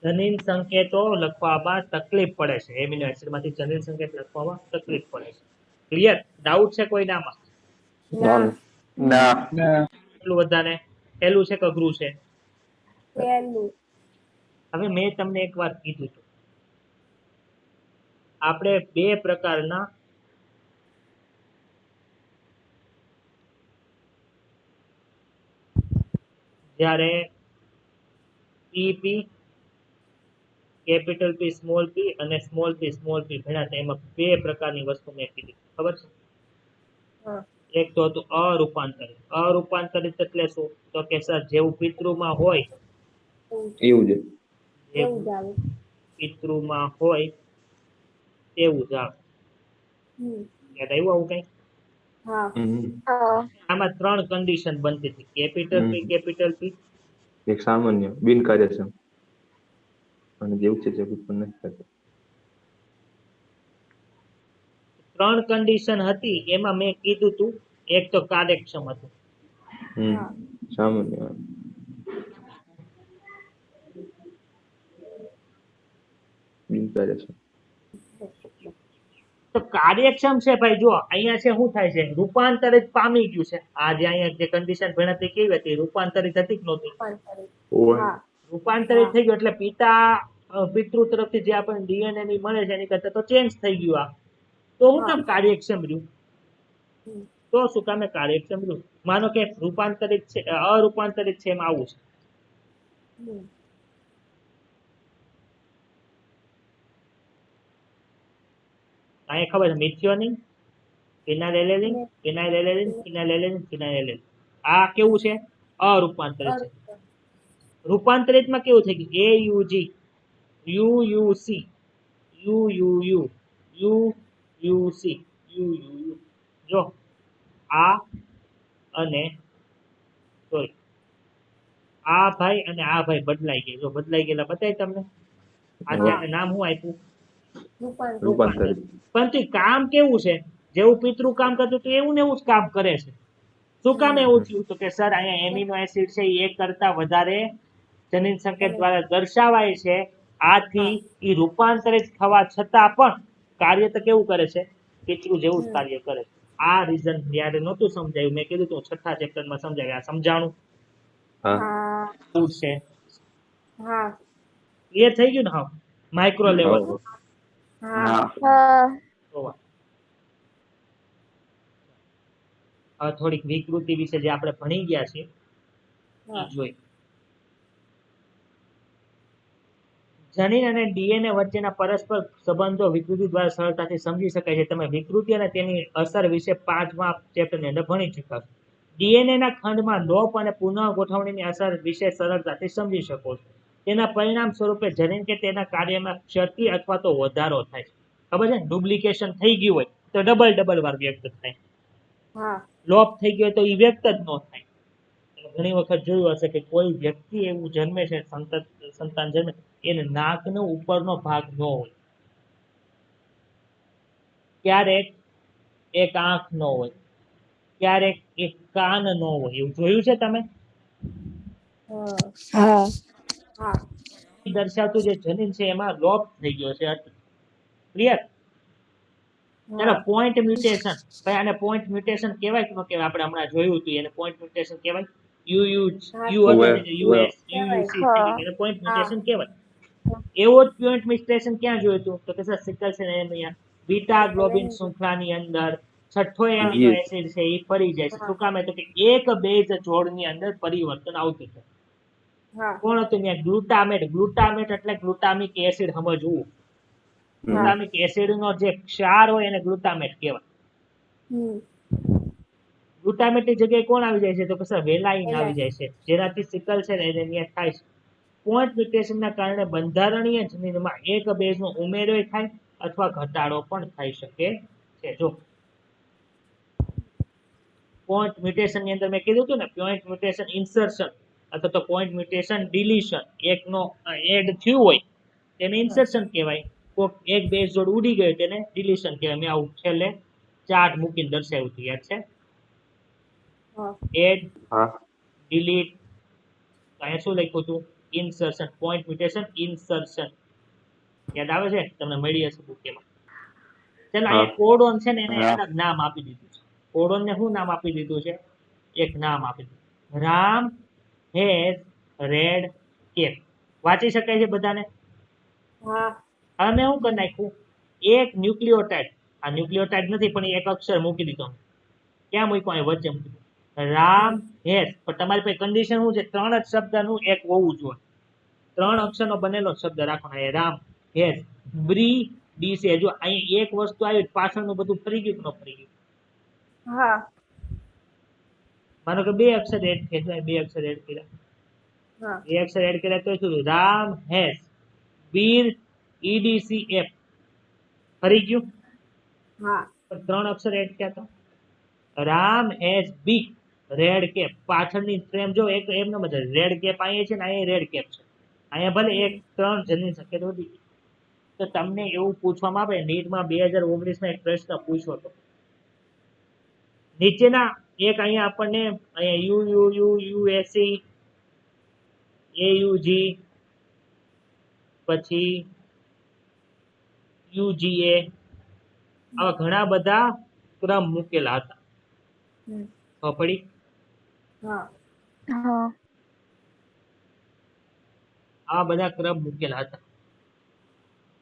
જનીન સંકેતો લખવામાં તકલીફ પડે છે. એમિનો એસિડ માંથી જનીન સંકેત લખવામાં તકલીફ પડે છે. ક્લિયર? ડાઉટ છે કોઈનામાં? ના એટલું બધાને પહેલું છે કે અઘરું છે? પહેલું. હવે મેં તમને એક વાર કીધું હતું, આપણે બે પ્રકારના જ્યારે EP capital P small p અને સ્મોલ p ભણ્યા હતા, એમાં બે પ્રકારની વસ્તુ મેં કીધી, ખબર છે? હા. એક તો હતું અરૂપાંતરિત. અરૂપાંતરિત એટલે શું? તો કે સર જેવું પિતૃમાં હોય એવું છે. એવું જ આવે. પિતૃમાં હોય તેવું જ આવે. યાદ આવ્યું આવું કઈ? હા. આમાં 3 કન્ડિશન બનતી હતી, કેપિટલ P એક સામાન્ય બિનકાર્યક્ષમ અને જેવું છે જે ઉત્પન્ન નથી કરતું. 3 કન્ડિશન હતી, એમાં મેં કીધું હતું એક તો કાર્યક્ષમ હતું. સામાન્ય બિનકાર્યક્ષમ. તો કાર્યક્ષમ છે ભાઈ, જો અહીંયા છે શું થાય છે? રૂપાંતરિત પામી ગયું છે. આ જે અહીંયા જે કન્ડિશન ભણાતી કેવી હતી? રૂપાંતરિત હતી કે નહોતી? હા. રૂપાંતરિત થઈ ગયું એટલે પિતૃ તરફથી જે આપણને DNA ની મળે છે એની કરતા તો ચેન્જ થઈ ગયું આ. તો હું કામ કાર્યક્ષમ રહ્યું? તો શું કામે કાર્યક્ષમ રહ્યું? માનો કે રૂપાંતરિત છે, અરૂપાંતરિત છે, એમાં આવું છે. અહીંયા ખબર છે મિથિયોનિન, ફિનાઇલેલેનિન. આ કેવું છે? અરૂપાંતરિત છે. રૂપાંતરિતમાં કેવું થઈ ગયું? AUG, UUC, UUC. જો આ અને સોરી આ ભાઈ અને આ ભાઈ બદલાઈ ગયા. જો બદલાઈ ગયેલા બતાય તમને. આ નામ શું આપ્યું? રૂપાંતરિત. પરંતુ કામ કેવું છે? જેવું પિતૃ કામ કરતું હતું એવું ને એવું જ કામ કરે છે. શું કામ એવું થયું? તો કે સર અહીંયા એમિનો એસિડ છે એ કરતા વધારે જનીન સંકેત દ્વારા દર્શાવાય છે. આથી એ રૂપાંતરિત થવા છતાં પણ કાર્ય તો કેવું કરે છે? પિતૃ જેવું જ કાર્ય કરે છે. આ રીઝન યાર નહોતું સમજાયું. મેં કીધું તું 6થા ચેપ્ટરમાં સમજાવ્યું. આ સમજાણું? છે ક્લિયર થઈ ગયું ને? હા, માઇક્રો લેવલ. હા જોવા. હવે થોડીક વિકૃતિ વિશે જે આપણે ભણી ગયા છીએ હા. એ જોઈ. જનીન અને ડીએનએ વચ્ચેના પરસ્પર સંબંધો વિકૃતિ દ્વારા સરળતાથી સમજી શકાય છે. તમે વિકૃતિ અને તેની અસર વિશે 5મા ચેપ્ટરની અંદર ભણી ચૂક્યા છો. ડીએનએ ના ખંડમાં લોપ અને પુનઃ ગોઠવણીની અસર વિશે સરળતાથી સમજી શકો છો. તેના પરિણામ સ્વરૂપે જનીન કે તેના કાર્યમાં ક્ષતિ અથવા તો વધારો થાય છે. ખબર છે? ડુપ્લિકેશન થઈ ગયું હોય તો ડબલ વાર વ્યક્ત થાય. હા. લોપ થઈ ગયો તો એ વ્યક્ત જ ન થાય. ઘણી વખત જોયું હશે કે કોઈ વ્યક્તિ એવું જન્મે છે, સંતાન જન્મે, એને નાકનો ઉપરનો ભાગ ન હોય, ક્યારેક એક આંખ ન હોય, ક્યારેક એક કાન ન હોય. એવું જોયું છે તમે? હા. હા. હા. દર્શાવતું જે જનીન છે એમાં લોપ થઈ ગયો છે. ક્લિયર? ચાલો, હા. Point mutation. ભાઈ આને પોઈન્ટ મ્યુટેશન કહેવાય કે ન કહેવાય? આપણે હમણાં જોયું હતું એને પોઈન્ટ મ્યુટેશન કહેવાય. યુ યુ હા, યુ હતો ઓવે ને ઓવે યુએસ કહેવાય. યુયુસી થઈ હા. ગયું એને પોઈન્ટ હા. મ્યુટેશન કહેવાય. એવો જ પોઈન્ટ મ્યુટેશન ક્યાં જોયું હતું? તો કે sir sickle cell anaemia beta globin શૃંખલાની અંદર છઠ્ઠો એમિનો જી એસિડ છે એ ફરી જાય છે. હા. શું કામ? તો કે એક બેઝ જોડની અંદર પરિવર્તન આવતું છે. હા. કોણ હતું ત્યાં? ગ્લુટામેટ. ગ્લુટામેટ એટલે ગ્લુટામિક એસિડ સમજવું. ગ્લુટામિક એસિડનો જે ક્ષાર હોય એને ગ્લુટામેટ કહેવાય. હમ. ગ્લુટામેટની જગ્યાએ કોણ આવી જાય છે? તો કે સર વેલાઇન આવી વેલાઈન. જાય છે, જેનાથી સિકલ સેલ એનિમિયા થાય છે. પોઈન્ટ મ્યુટેશનના કારણે બંધારણીય જનીનમાં એક બેઝનો ઉમેરો થાય અથવા ઘટાડો પણ થઈ શકે છે. જો પોઈન્ટ મ્યુટેશનની અંદર મેં કીધું હતું ને, પોઈન્ટ મ્યુટેશન ઇન્સર્શન અથવા તો પોઈન્ટ મ્યુટેશન ડિલીશન, એકનો એડ થયું હોય તેને ઇન્સર્શન કહેવાય. કોક એક બેઝ જોડ ઉડી ગયો તેને ડિલીશન કહેવાય. મેં આવું છેલ્લે ચાર્ટ મૂકીને દર્શાવ્યું હતું, યાદ છે? હા. એડ, હા ડિલીટ, અહીંયા શું લખ્યું હતું? ઇન્સર્શન. Point mutation insertion. યાદ આવે છે? તમને મળી હશે બુક એમાં. ચાલો, હા અહીંયા કોડોન છે ને એને હા અલગ નામ આપી દીધું છે. કોડોનને શું નામ આપી દીધું છે? એક નામ આપી દીધું. Ram has red cap. વાંચી શકાય છે બધાને? હા. હવે મેં શું કરી નાખ્યું? એક ન્યુક્લિયોટાઇડ, આ ન્યુક્લિયોટાઇડ નથી પણ એક અક્ષર મૂકી દીધો. ક્યાં મૂક્યો? અહીં વચ્ચે મૂકી દીધો. રામ હેઝ. પણ તમારી પાસે કન્ડિશન શું છે? 3 જ શબ્દનું એક હોવું જોઈએ. 3 અક્ષરનો બનેલો શબ્દ રાખવાનો. રામ હેઝ બ્રી ડી છે. જો અહીં એક વસ્તુ આવી પાછળનું બધું ફરી ગયું કે ન ફરી ગયું? હા. માનો કે 2 અક્ષર એડ થયા, 2 અક્ષર એડ કર્યા. હા. 2 અક્ષર એડ કર્યા તો શું? રામ હેઝ બીર ઈડીસી એફ ફરી ગયું. હા. પણ 3 અક્ષર એડ થયા તો Ram has B red cap. પાછળની ફ્રેમ જો એક એમ ન મજા. રેડ કેપ અહીંયા છે ને અહીંયા રેડ કેપ છે. અહીંયા ભલે એક 3 જનની શક્યતા વધી ગઈ. તો તમને એવું પૂછવામાં આવે, નીટમાં 2019માં એક પ્રશ્ન પૂછ્યો હતો. નીચેના એક અહીંયા આપણને અહીંયા યુ યુ યુ યુએસસી એયુજી પછી યુજીએ આવા ઘણા બધા ક્રમ મૂકેલા હતા. હમ. ખબર પડી? હા. હા. આવા બધા ક્રમ મૂકેલા હતા.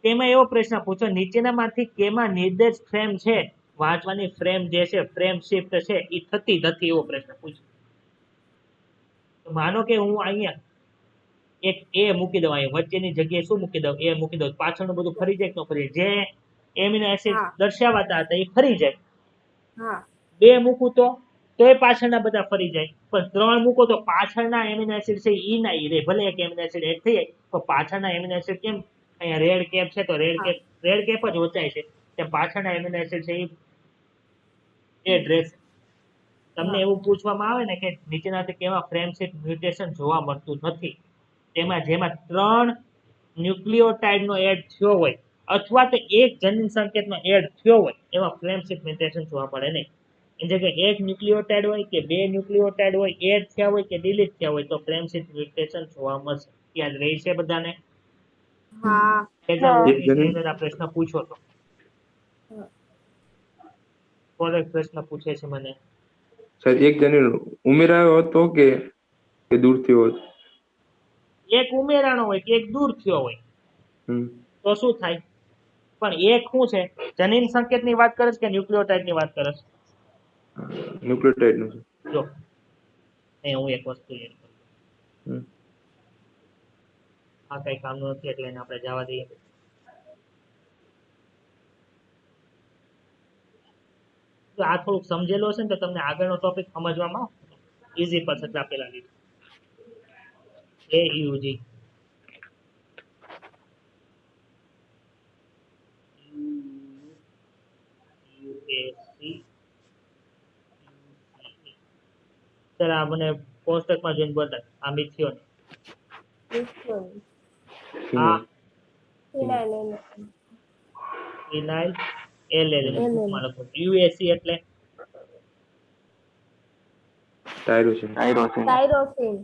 તેમાં એવો પ્રશ્ન પૂછો, નીચેનામાંથી કેમાં નિર્દેશ ફ્રેમ છે, વાંચવાની ફ્રેમ જે છે, ફ્રેમ શિફ્ટ છે એ થતી નથી? એવો પ્રશ્ન પૂછો. તો માનો કે હું અહીંયા એક એ મૂકી દઉં, અહીંયા વચ્ચેની જગ્યાએ શું મૂકી દઉં? એ મૂકી દઉં. પાછળનું બધું ફરી જાય કે ન ફરી જાય? જે એમિનો એસિડ હા. દર્શાવાતા હતા એ ફરી જાય. હા. 2 મૂકું તોય પાછળના બધા ફરી જાય. પણ 3 મૂકો તો પાછળના એમિનો એસિડ છે ઈ ના ઈ રહે. ભલે એક એમિનો એસિડ એડ થઈ જાય તો પાછળના એમિનો એસિડ કેમ? અહીંયા રેડ કેપ છે તો રેડ હા. કેપ જ વચાય છે. તે પાછળના એમિનો એસિડ છે એ ડ્રેસ. તમને હા. એવું પૂછવામાં આવે ને કે નીચેનાથી કેવા ફ્રેમ શિફ્ટ મ્યુટેશન જોવા મળતું નથી? તેમાં જેમાં 3 ન્યુક્લિયોટાઇડનો એડ થયો હોય અથવા તો એક જનીન સંકેતનો એડ થયો હોય એમાં ફ્રેમ શિફ્ટ મ્યુટેશન જોવા મળે નહીં. એની જગ્યાએ એક ન્યુક્લિયોટાઇડ હોય કે 2 ન્યુક્લિયોટાઇડ હોય, એડ થયા હોય કે ડિલીટ થયા હોય તો ફ્રેમ શિફ્ટ મ્યુટેશન જોવા મળશે. યાદ રહેશે બધાને? હા. 2019 ની જનીન અંદર આ પ્રશ્ન પૂછ્યો હતો. કોણ એક પ્રશ્ન પૂછે છે મને? સર એક જણ ઉમેરાયો હતો કે દૂર થયો હતો? એક ઉમેરાણો હોય કે એક દૂર થયો હોય હમ તો શું થાય? પણ એક શું છે, જનીન સંકેતની વાત કરે છે કે ન્યુક્લિયોટાઇડની વાત કરે છે? ન્યુક્લિયોટાઇડ નું છે. જો અહીંયા હું એક વસ્તુ એડ કરું. હમ. આ કઈ કામનું નથી એટલે એને આપણે જવા દઈએ. તો આ થોડુંક સમજેલો હશે ને તો તમને આગળનો ટોપિક સમજવામાં ઈઝી પડશે એટલે આપેલા લીધું. AUG સર આ મને કોષ્ટકમાં જોઈને બતાય આ મિથિયોન મિથિયોન આ ફિનાઇલ ફિનાઇલ LL LL. માં લખો UAC એટલે ટાયરોસિન. ટાયરોસિન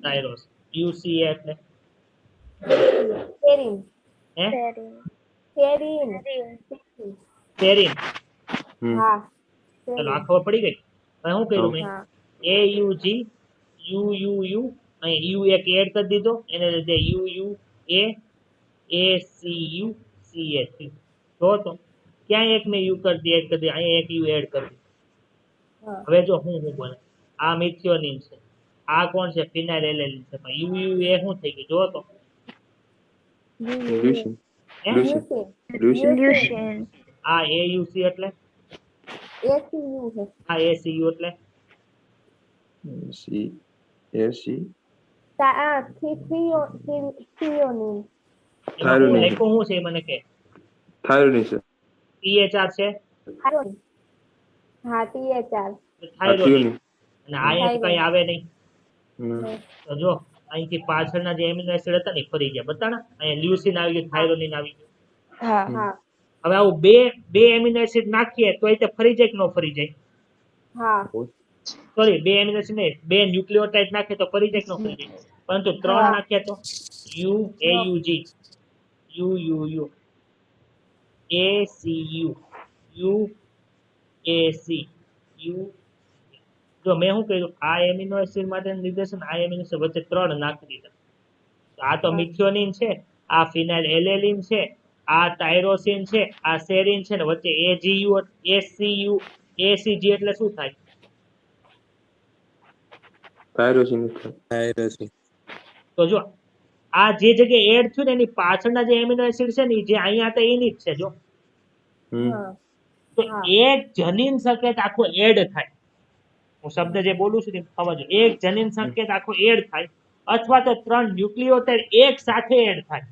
થાઇરોસ UCA એટલે સેરીન હે સેરીન સેરીન. હમ. હા ચલો સેરીન આ ખબર પડી ગઈ. હવે શું કર્યું મેં હા AUG UUU અહીં U એક એડ કરી દીધો એને લીધે UUA ACU CH તો ક્યાં એક મેં U કરી એડ કરી અહીંયા એક U એડ કરી દીધું. હા હવે જો હું બોલે આ મિથિયોનિન છે, આ કોણ છે ફિનાઇલ એલેનિન છે, પણ UUA શું થઈ ગયું જો તો લ્યુસિન. હે? લ્યુસિન. લ્યુસિન લ્યુસિન. લ્યુશિયન આ AUC એટલે એસીયુ છે આ ACU એટલે સી એસી થિયોનિન એમાં હું થાઇરોનિન. લખ્યું શું છે એ મને કે થાઇરોનિન છે. THR છે થાઇરોનિન હા THR થાઇરોનિન થિયોનિન. અને આ એક કઈ આવે નહીં. હમ. તો જો અહીંથી પાછળના જે એમિનો એસિડ હતા ને એ ફરી ગયા બતાના અહીંયા લ્યુસિન આવી ગયું થાઇરોનિન આવી ગયું. હા હા હવે આવું બે એમિનો એસિડ નાખીએ તો એ ફરી જાય કે ન ફરી જાય? હા સોરી બે એમિનો એસિડ નહીં બે ન્યુક્લિયોટાઇડ નાખીએ તો ફરી જાય કે ન ફરી જાય? પરંતુ ત્રણ હા. નાખીએ તો UAUG UUU ACU UAC U જો મેં શું કર્યું આ એમિનો એસિડ માટે નિર્દેશન આ એમિનો એસિડ વચ્ચે ત્રણ નાખી દીધા. તો આ તો મિથિયોનિન છે, આ ફિનાઇલ એલેનિન છે, આ ટાયરોસિન છે, આ સેરીન છે ને વચ્ચે AGU ACU ACG એટલે શું થાય? થાઇરોસિન. થાઇરોસિન. તો જો આ જે જગ્યાએ એડ થયું ને એની પાછળના જે એમિનો એસિડ છે ને ઈ જે અહીંયા હતા એની જ છે જો. હમ. હા તો હા. એક જનીન સંકેત આખો એડ થાય. હું શબ્દ જે બોલું છું તે સમજો. એક જનીન સંકેત આખો એડ થાય અથવા તો ત્રણ ન્યુક્લિયોટાઇડ એક સાથે એડ થાય.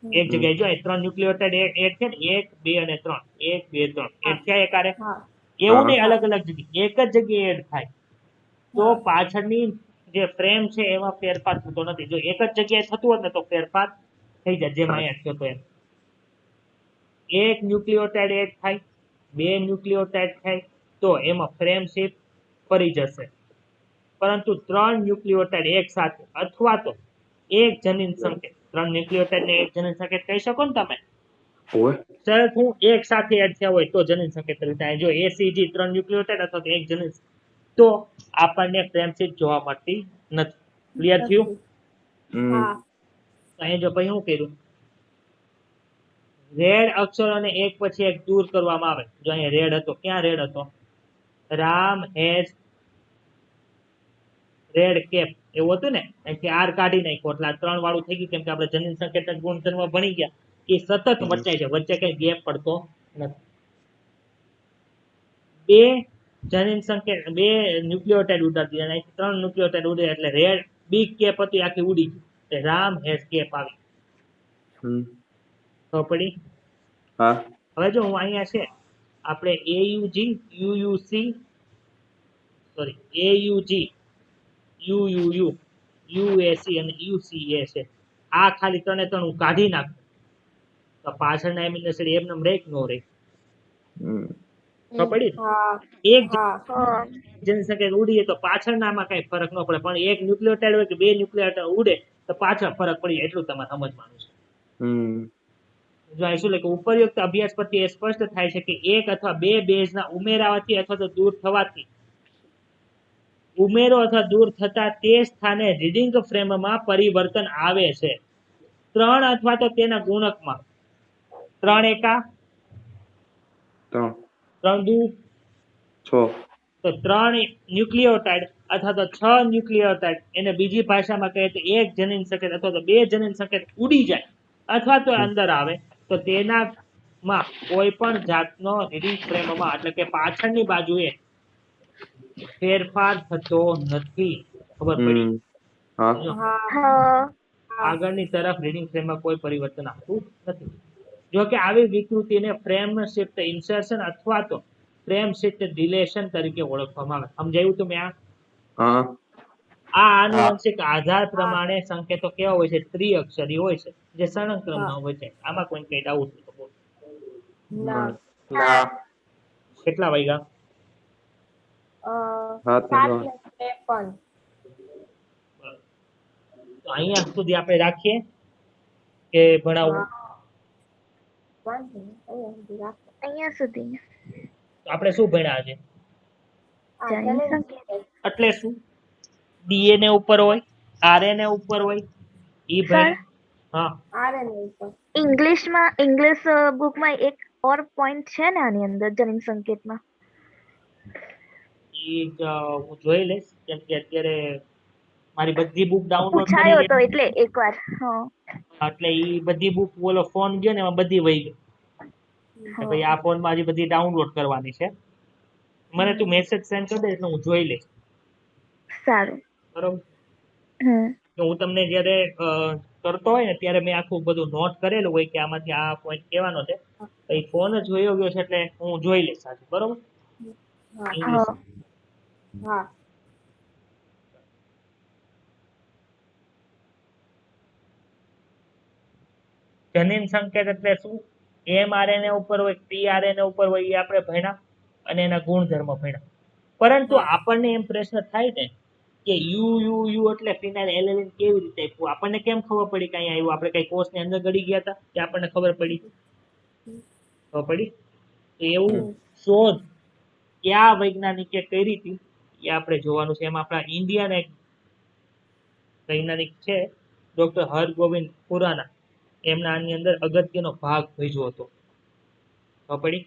એક જગ્યાએ જો અહીં ત્રણ ન્યુક્લિયોટાઇડ એડ છે ને 1 2 અને 3 1 2 3 એડ થયા એકારે હા એવું હા. નહીં અલગ અલગ જગ્યાએ એક જ જગ્યાએ એડ થાય તો પાછળની જે ફ્રેમ છે એમાં ફેરફાર થતો નથી. જો એક જ જગ્યાએ થતું હોત ને તો ફેરફાર થઈ જાય જેમ અહીંયા થયો તો એમ. એક ન્યુક્લિયોટાઇડ એડ થાય બે ન્યુક્લિયોટાઇડ થાય તો એમાં ફ્રેમ શિફ્ટ ફરી જશે. પરંતુ ત્રણ ન્યુક્લિયોટાઇડ એક સાથે અથવા તો એક જનીન સંકેત ત્રણ ન્યુક્લિયોટાઇડ ને એક જનીન સંકેત કહી શકો ને તમે. ઓય. સર હું એક સાથે એડ થયા હોય તો જનીન સંકેત તરીકે થાય. જો ACG ત્રણ ન્યુક્લિયોટાઇડ અથવા તો એક જનીન તો આપણને ફ્રેમ શિફ્ટ જોવા મળતી નથી. ક્લિયર થયું? હમ. હા તો અહીં જો પછી શું કર્યું રેડ અક્ષરોને એક પછી એક દૂર કરવામાં આવે. જો અહીંયા રેડ હતો ક્યાં રેડ હતો? રામ હેઝ રેડ કેપ એવું હતું ને અહીંથી આર કાઢી નાખ્યો એટલે આ ત્રણ વાળું થઈ ગયું કેમ કે આપણે જનીન સંકેતક ગુણધર્મ ભણી ગયા એ સતત વચાય છે વચ્ચે કઈ ગેપ પડતો નથી. બે જનીન સંકેત બે ન્યુક્લિયોટાઇડ ઉડાડી દીધા અને ત્રણ ન્યુક્લિયોટાઇડ ઉડે એટલે રેડ બિગ કેપ હતી આખી ઉડી ગઈ રામ હેઝ કેપ આવી. હમ. ખબર પડી? હા. હવે જો હું અહીંયા છે આપણે AUG UUC sorry AUG UUU UAC અને UCA છે. આ ખાલી ત્રણે ત્રણ હું કાઢી નાખું તો પાછળના એમિનો એસિડ એમને એમ રહે કે ન રહે? હમ. ખબર પડી? હા એક હા જનીન સંકેત ઉડીએ તો પાછળનામાં કઈ ફરક ન પડે પણ એક ન્યુક્લિયોટાઇડ હોય કે બે ન્યુક્લિયોટાઇડ ઉડે તો પાછળ ફરક પડી જાય એટલું તમારે સમજવાનું છે. હમ. જો અહીં શું લખ્યું ઉપરયુક્ત અભ્યાસ પરથી એ સ્પષ્ટ થાય છે કે એક અથવા બે બેઝના ઉમેરાવાથી અથવા તો દૂર થવાથી ઉમેરો અથવા દૂર થતા તે સ્થાને રીડિંગ ફ્રેમમાં પરિવર્તન આવે છે. ત્રણ અથવા તો તેના ગુણકમાં 3 એકા 3 3 દુ 6 તો 3 ન્યુક્લિયોટાઇડ અથવા તો 6 ન્યુક્લિયોટાઇડ એને બીજી ભાષામાં કહે તો એક જનીન સંકેત અથવા તો 2 જનીન સંકેત ઉડી જાય અથવા તો અંદર આવે તો તેનામાં કોઈ પણ જાતનો રીડિંગ ફ્રેમમાં એટલે કે પાછળની બાજુએ ફેરફાર થતો નથી. ખબર પડી? હા હા હા આગળની તરફ રીડિંગ ફ્રેમમાં કોઈ પરિવર્તન આવતું નથી. જો કે આવી વિકૃતિને ફ્રેમ શિફ્ટ ઇન્સર્શન અથવા તો ફ્રેમ શિફ્ટ ડિલેશન તરીકે ઓળખવામાં આવે. સમજાયું તમે? હા આ આનુવંશિક આધાર પ્રમાણે સંકેતો કેવા હોય છે? ત્રિઅક્ષરી હોય છે જે સળંગ ક્રમમાં હોય છે. આમાં કોઈ કઈ ડાઉટ હોય તો બોલો. ના ના કેટલા વાગ્યા? 7 ને 53. તો અહીંયા સુધી આપણે રાખીએ કે ભણાવું? વાંધો નહીં, અહીંયા સુધી રાખો. અહીંયા સુધી તો આપણે શું ભણ્યા છે? આ જનીન જનીન સંકેત. સંકેત. એટલે શું? ડીએનએ ઉપર હોય, આરએનએ ઉપર હોય, ઈ સર ભણ્યા? હા, RNA ઉપર. ઇંગ્લિશ બુકમાં એક ઓર પોઈન્ટ છે ને આની અંદર જનીન સંકેતમાં. ઈ હું જોઈ લઈશ કેમ કે અત્યારે મારી બધી બુક ડાઉનલોડ પૂછાયો કરી તો એટલે એકવાર. હા એટલે ઈ બધી બુક ઓલો ફોન ગયો ને એમાં બધી વહી ગઈ. કે ભાઈ આ ફોનમાં હજી બધી ડાઉનલોડ કરવાની છે. મને તું મેસેજ સેન્ડ કરી દે એટલે હું જોઈ લઈશ. સારું. બરોબર? હમ તો હું તમને જ્યારે કરતો હોય ને ત્યારે મેં આખું બધું નોટ કરેલું હોય કે આમાંથી આ પોઈન્ટ કહેવાનો છે. તો ઈ ફોન જ વયો ગયો છે એટલે હું જોઈ લઈશ આજે. બરોબર? હા ઇંગ્લિશ. હા હા જનીન સંકેત એટલે શું? mRNA ઉપર હોય, tRNA ઉપર હોય એ આપણે ભણ્યા અને એના ગુણધર્મ ભણ્યા. પરંતુ આપણને એમ પ્રશ્ન થાય ને કે યુ એટલે ફિનાઇલ એલેનિન કેવી રીતે આપ્યું? આપણને કેમ ખબર પડી કે અહીંયા આવ્યું? આપણે કઈ કોષની અંદર ગળી ગયા હતા કે આપણને ખબર પડી? ખબર પડી? તો એવું શોધ કયા વૈજ્ઞાનિકે કરી હતી એ આપણે જોવાનું છે. એમાં આપણા ઇન્ડિયન એક વૈજ્ઞાનિક છે ડોક્ટર હરગોવિંદ ખુરાના. એમના આની અંદર અગત્યનો ભાગ ભજવો હતો. ખબર પડી?